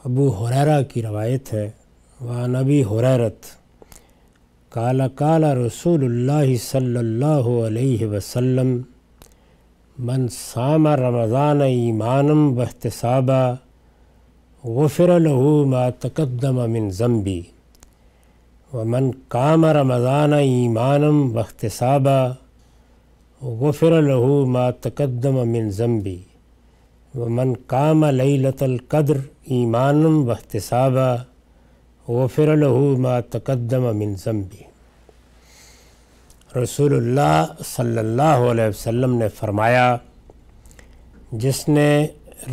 ابو ہریرہ کی روایت ہے، وعن ابی ہریرۃ قال قال رسول اللہ صلی اللہ علیہ وسلم من صام رمضان ایمانا واحتسابا غفر له ما تقدم من ذنبی ومن قام رمضان ایمانا واحتسابا غفر له ما تقدم من ذنبی ومن قام لیلۃ القدر ایمانا واحتسابا غفر له ما تقدم من ذنبی۔ رسول اللہ صلی اللہ علیہ وسلم نے فرمایا، جس نے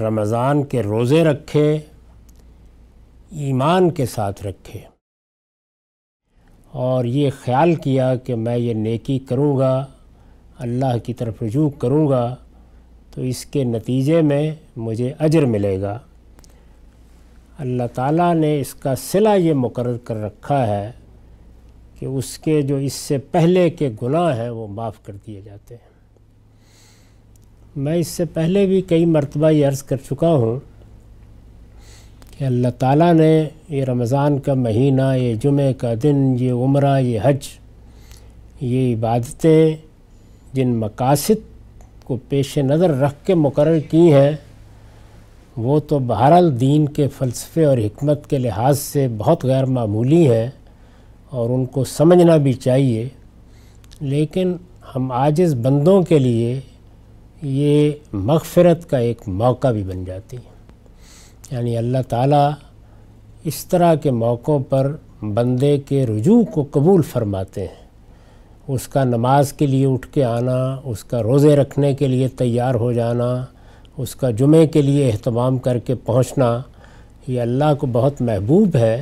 رمضان کے روزے رکھے، ایمان کے ساتھ رکھے، اور یہ خیال کیا کہ میں یہ نیکی کروں گا، اللہ کی طرف رجوع کروں گا تو اس کے نتیجے میں مجھے اجر ملے گا، اللہ تعالیٰ نے اس کا صلہ یہ مقرر کر رکھا ہے کہ اس کے جو اس سے پہلے کے گناہ ہیں وہ معاف کر دیے جاتے ہیں۔ میں اس سے پہلے بھی کئی مرتبہ یہ عرض کر چکا ہوں کہ اللہ تعالیٰ نے یہ رمضان کا مہینہ، یہ جمعہ کا دن، یہ عمرہ، یہ حج، یہ عبادتیں جن مقاصد کو پیش نظر رکھ کے مقرر کی ہیں وہ تو بہرحال دین کے فلسفے اور حکمت کے لحاظ سے بہت غیر معمولی ہیں اور ان کو سمجھنا بھی چاہیے، لیکن ہم عاجز بندوں کے لیے یہ مغفرت کا ایک موقع بھی بن جاتی ہے۔ یعنی اللہ تعالیٰ اس طرح کے موقعوں پر بندے کے رجوع کو قبول فرماتے ہیں، اس کا نماز کے لیے اٹھ کے آنا، اس کا روزے رکھنے کے لیے تیار ہو جانا، اس کا جمعے کے لیے اہتمام کر کے پہنچنا، یہ اللہ کو بہت محبوب ہے۔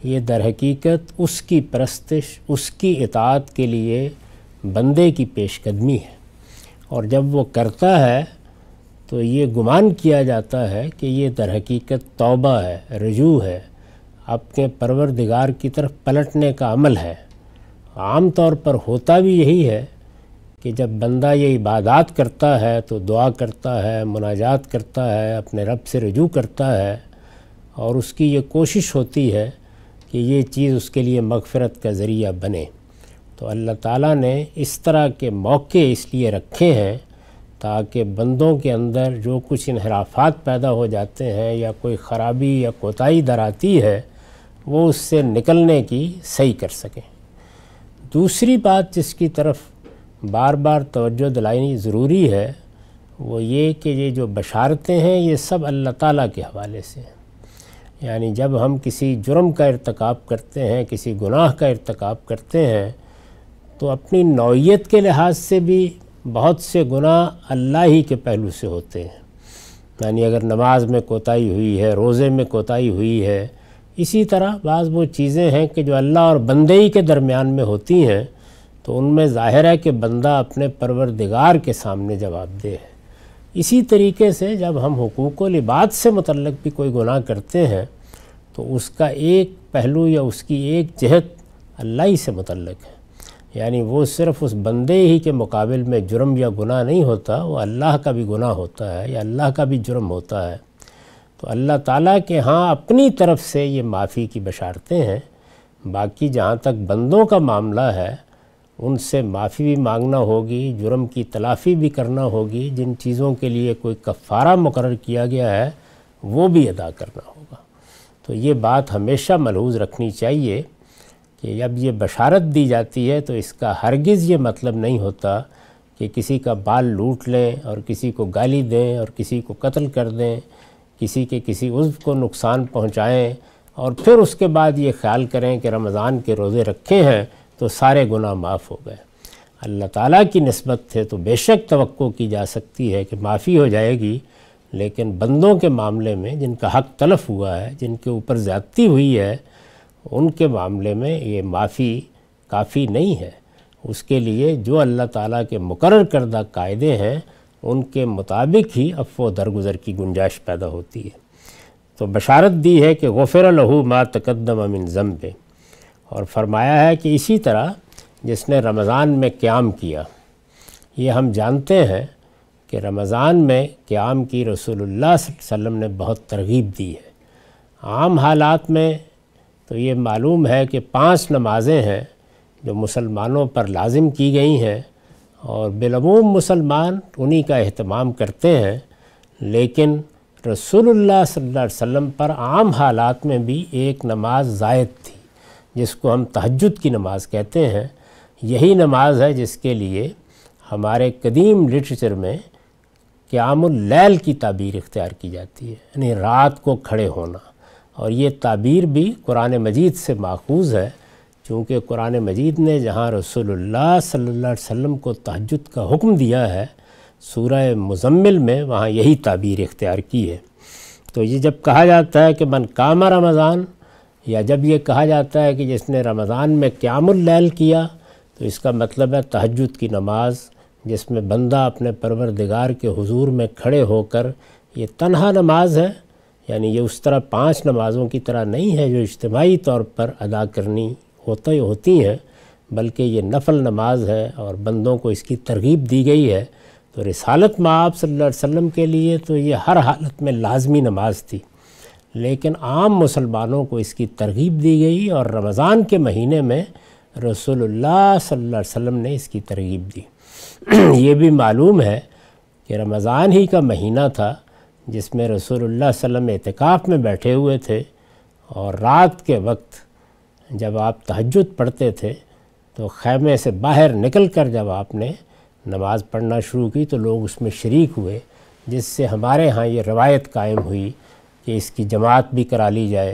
یہ در حقیقت اس کی پرستش، اس کی اطاعت کے لیے بندے کی پیش قدمی ہے، اور جب وہ کرتا ہے تو یہ گمان کیا جاتا ہے کہ یہ در حقیقت توبہ ہے، رجوع ہے، اپنے پروردگار کی طرف پلٹنے کا عمل ہے۔ عام طور پر ہوتا بھی یہی ہے کہ جب بندہ یہ عبادات کرتا ہے تو دعا کرتا ہے، مناجات کرتا ہے، اپنے رب سے رجوع کرتا ہے، اور اس کی یہ کوشش ہوتی ہے کہ یہ چیز اس کے لیے مغفرت کا ذریعہ بنے۔ تو اللہ تعالیٰ نے اس طرح کے موقع اس لیے رکھے ہیں تاکہ بندوں کے اندر جو کچھ انحرافات پیدا ہو جاتے ہیں یا کوئی خرابی یا کوتاہی در آتی ہے وہ اس سے نکلنے کی صحیح کر سکیں۔ دوسری بات جس کی طرف بار بار توجہ دلانی ضروری ہے وہ یہ کہ یہ جو بشارتیں ہیں یہ سب اللہ تعالیٰ کے حوالے سے ہیں۔ یعنی جب ہم کسی جرم کا ارتکاب کرتے ہیں، کسی گناہ کا ارتکاب کرتے ہیں، تو اپنی نوعیت کے لحاظ سے بھی بہت سے گناہ اللہ ہی کے پہلو سے ہوتے ہیں۔ یعنی اگر نماز میں کوتاہی ہوئی ہے، روزے میں کوتاہی ہوئی ہے، اسی طرح بعض وہ چیزیں ہیں کہ جو اللہ اور بندے ہی کے درمیان میں ہوتی ہیں، تو ان میں ظاہر ہے کہ بندہ اپنے پروردگار کے سامنے جواب دہ ہے۔ اسی طریقے سے جب ہم حقوق و العباد سے متعلق بھی کوئی گناہ کرتے ہیں تو اس کا ایک پہلو یا اس کی ایک جہت اللہ ہی سے متعلق ہے، یعنی وہ صرف اس بندے ہی کے مقابل میں جرم یا گناہ نہیں ہوتا، وہ اللہ کا بھی گناہ ہوتا ہے یا اللہ کا بھی جرم ہوتا ہے۔ تو اللہ تعالیٰ کے ہاں اپنی طرف سے یہ معافی کی بشارتیں ہیں، باقی جہاں تک بندوں کا معاملہ ہے ان سے معافی بھی مانگنا ہوگی، جرم کی تلافی بھی کرنا ہوگی، جن چیزوں کے لیے کوئی کفارہ مقرر کیا گیا ہے وہ بھی ادا کرنا ہوگا۔ تو یہ بات ہمیشہ ملحوظ رکھنی چاہیے کہ جب یہ بشارت دی جاتی ہے تو اس کا ہرگز یہ مطلب نہیں ہوتا کہ کسی کا بال لوٹ لیں اور کسی کو گالی دیں اور کسی کو قتل کر دیں، کسی کے کسی عضو کو نقصان پہنچائیں اور پھر اس کے بعد یہ خیال کریں کہ رمضان کے روزے رکھے ہیں تو سارے گناہ معاف ہو گئے۔ اللہ تعالیٰ کی نسبت سے تو بے شک توقع کی جا سکتی ہے کہ معافی ہو جائے گی، لیکن بندوں کے معاملے میں جن کا حق تلف ہوا ہے، جن کے اوپر زیادتی ہوئی ہے، ان کے معاملے میں یہ معافی کافی نہیں ہے۔ اس کے لیے جو اللہ تعالیٰ کے مقرر کردہ قاعدے ہیں ان کے مطابق ہی عفو و درگزر کی گنجائش پیدا ہوتی ہے۔ تو بشارت دی ہے کہ غفر لہ ما تقدم من ذنب، اور فرمایا ہے کہ اسی طرح جس نے رمضان میں قیام کیا، یہ ہم جانتے ہیں کہ رمضان میں قیام کی رسول اللہ صلی اللہ علیہ وسلم نے بہت ترغیب دی ہے۔ عام حالات میں تو یہ معلوم ہے کہ 5 نمازیں ہیں جو مسلمانوں پر لازم کی گئی ہیں اور بالعموم مسلمان انہی کا اہتمام کرتے ہیں، لیکن رسول اللہ صلی اللہ علیہ وسلم پر عام حالات میں بھی ایک نماز زائد تھی جس کو ہم تہجد کی نماز کہتے ہیں۔ یہی نماز ہے جس کے لیے ہمارے قدیم لٹریچر میں قیام اللیل کی تعبیر اختیار کی جاتی ہے، یعنی رات کو کھڑے ہونا، اور یہ تعبیر بھی قرآن مجید سے ماخوذ ہے، چونکہ قرآن مجید نے جہاں رسول اللہ صلی اللہ علیہ وسلم کو تہجد کا حکم دیا ہے سورہ مزمل میں، وہاں یہی تعبیر اختیار کی ہے۔ تو یہ جب کہا جاتا ہے کہ من قام رمضان، یا جب یہ کہا جاتا ہے کہ جس نے رمضان میں قیام اللیل کیا، تو اس کا مطلب ہے تہجد کی نماز، جس میں بندہ اپنے پروردگار کے حضور میں کھڑے ہو کر، یہ تنہا نماز ہے، یعنی یہ اس طرح 5 نمازوں کی طرح نہیں ہے جو اجتماعی طور پر ادا کرنی ہوتی ہیں، بلکہ یہ نفل نماز ہے اور بندوں کو اس کی ترغیب دی گئی ہے۔ تو رسالت مآب صلی اللہ علیہ وسلم کے لیے تو یہ ہر حالت میں لازمی نماز تھی، لیکن عام مسلمانوں کو اس کی ترغیب دی گئی، اور رمضان کے مہینے میں رسول اللہ صلی اللہ علیہ وسلم نے اس کی ترغیب دی۔ یہ بھی معلوم ہے کہ رمضان ہی کا مہینہ تھا جس میں رسول اللہ صلی اللہ علیہ وسلم اعتکاف میں بیٹھے ہوئے تھے، اور رات کے وقت جب آپ تہجد پڑھتے تھے تو خیمے سے باہر نکل کر جب آپ نے نماز پڑھنا شروع کی تو لوگ اس میں شریک ہوئے، جس سے ہمارے ہاں یہ روایت قائم ہوئی کہ اس کی جماعت بھی کرا لی جائے،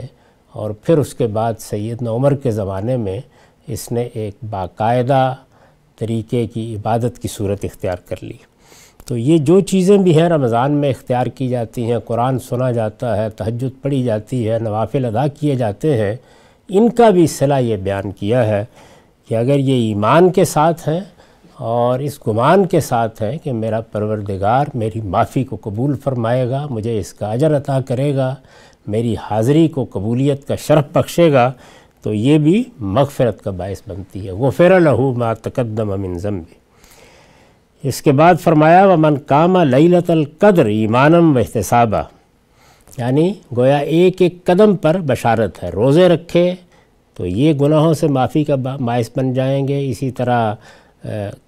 اور پھر اس کے بعد سیدنا عمر کے زمانے میں اس نے ایک باقاعدہ طریقے کی عبادت کی صورت اختیار کر لی۔ تو یہ جو چیزیں بھی ہیں رمضان میں اختیار کی جاتی ہیں، قرآن سنا جاتا ہے، تہجد پڑھی جاتی ہے، نوافل ادا کیے جاتے ہیں، ان کا بھی صلہ یہ بیان کیا ہے کہ اگر یہ ایمان کے ساتھ ہیں اور اس گمان کے ساتھ ہے کہ میرا پروردگار میری معافی کو قبول فرمائے گا، مجھے اس کا اجر عطا کرے گا، میری حاضری کو قبولیت کا شرف بخشے گا، تو یہ بھی مغفرت کا باعث بنتی ہے۔ غفر لہ ما تقدم من ذنبہ۔ اس کے بعد فرمایا ومن قام لیلۃ القدر ایمانا واحتسابا، یعنی گویا ایک ایک قدم پر بشارت ہے۔ روزے رکھے تو یہ گناہوں سے معافی کا باعث بن جائیں گے، اسی طرح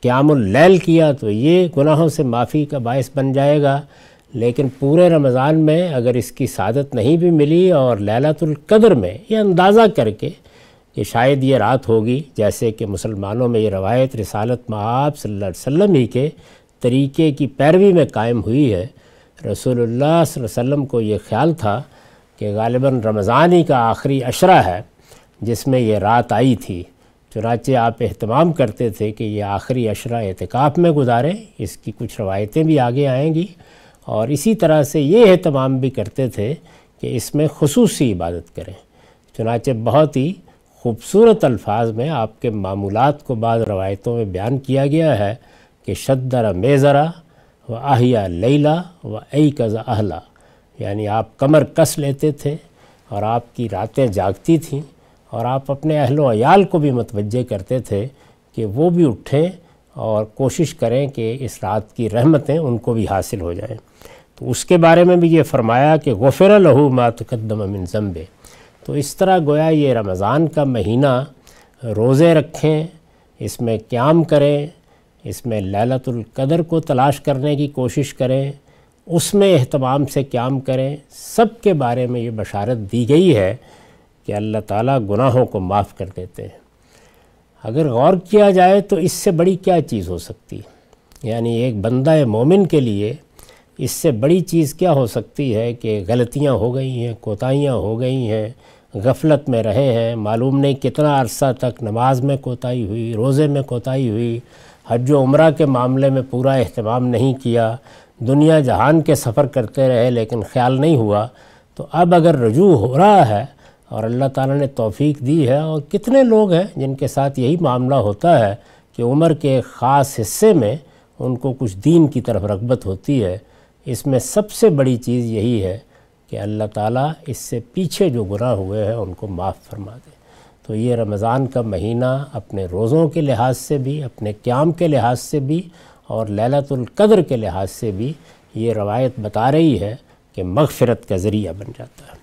قیام اللیل کیا تو یہ گناہوں سے معافی کا باعث بن جائے گا، لیکن پورے رمضان میں اگر اس کی سعادت نہیں بھی ملی اور لیلۃ القدر میں یہ اندازہ کر کے کہ شاید یہ رات ہوگی، جیسے کہ مسلمانوں میں یہ روایت رسالت مآب صلی اللہ علیہ وسلم ہی کے طریقے کی پیروی میں قائم ہوئی ہے۔ رسول اللہ صلی اللہ علیہ وسلم کو یہ خیال تھا کہ غالباً رمضان ہی کا آخری عشرہ ہے جس میں یہ رات آئی تھی، چنانچہ آپ اہتمام کرتے تھے کہ یہ آخری عشرہ اعتکاف میں گزاریں۔ اس کی کچھ روایتیں بھی آگے آئیں گی، اور اسی طرح سے یہ اہتمام بھی کرتے تھے کہ اس میں خصوصی عبادت کریں۔ چنانچہ بہت ہی خوبصورت الفاظ میں آپ کے معمولات کو بعض روایتوں میں بیان کیا گیا ہے کہ شدر میزرہ و احیا لیلہ و ایقظ اہلا، یعنی آپ کمر کس لیتے تھے اور آپ کی راتیں جاگتی تھیں، اور آپ اپنے اہل و عیال کو بھی متوجہ کرتے تھے کہ وہ بھی اٹھیں اور کوشش کریں کہ اس رات کی رحمتیں ان کو بھی حاصل ہو جائیں۔ تو اس کے بارے میں بھی یہ فرمایا کہ غفر لہ ما تقدم من ذنبہ۔ تو اس طرح گویا یہ رمضان کا مہینہ روزے رکھیں، اس میں قیام کریں، اس میں لیلۃ القدر کو تلاش کرنے کی کوشش کریں، اس میں اہتمام سے قیام کریں، سب کے بارے میں یہ بشارت دی گئی ہے کہ اللہ تعالیٰ گناہوں کو معاف کر دیتے ہیں۔ اگر غور کیا جائے تو اس سے بڑی کیا چیز ہو سکتی ہے؟ یعنی ایک بندہ مومن کے لیے اس سے بڑی چیز کیا ہو سکتی ہے کہ غلطیاں ہو گئی ہیں، کوتاہیاں ہو گئی ہیں، غفلت میں رہے ہیں، معلوم نہیں کتنا عرصہ تک نماز میں کوتاہی ہوئی، روزے میں کوتاہی ہوئی، حج و عمرہ کے معاملے میں پورا اہتمام نہیں کیا، دنیا جہان کے سفر کرتے رہے لیکن خیال نہیں ہوا۔ تو اب اگر رجوع ہو رہا ہے اور اللہ تعالیٰ نے توفیق دی ہے، اور کتنے لوگ ہیں جن کے ساتھ یہی معاملہ ہوتا ہے کہ عمر کے ایک خاص حصے میں ان کو کچھ دین کی طرف رغبت ہوتی ہے، اس میں سب سے بڑی چیز یہی ہے کہ اللہ تعالیٰ اس سے پیچھے جو گناہ ہوئے ہیں ان کو معاف فرما دے۔ تو یہ رمضان کا مہینہ اپنے روزوں کے لحاظ سے بھی، اپنے قیام کے لحاظ سے بھی، اور لیلۃ القدر کے لحاظ سے بھی یہ روایت بتا رہی ہے کہ مغفرت کا ذریعہ بن جاتا ہے۔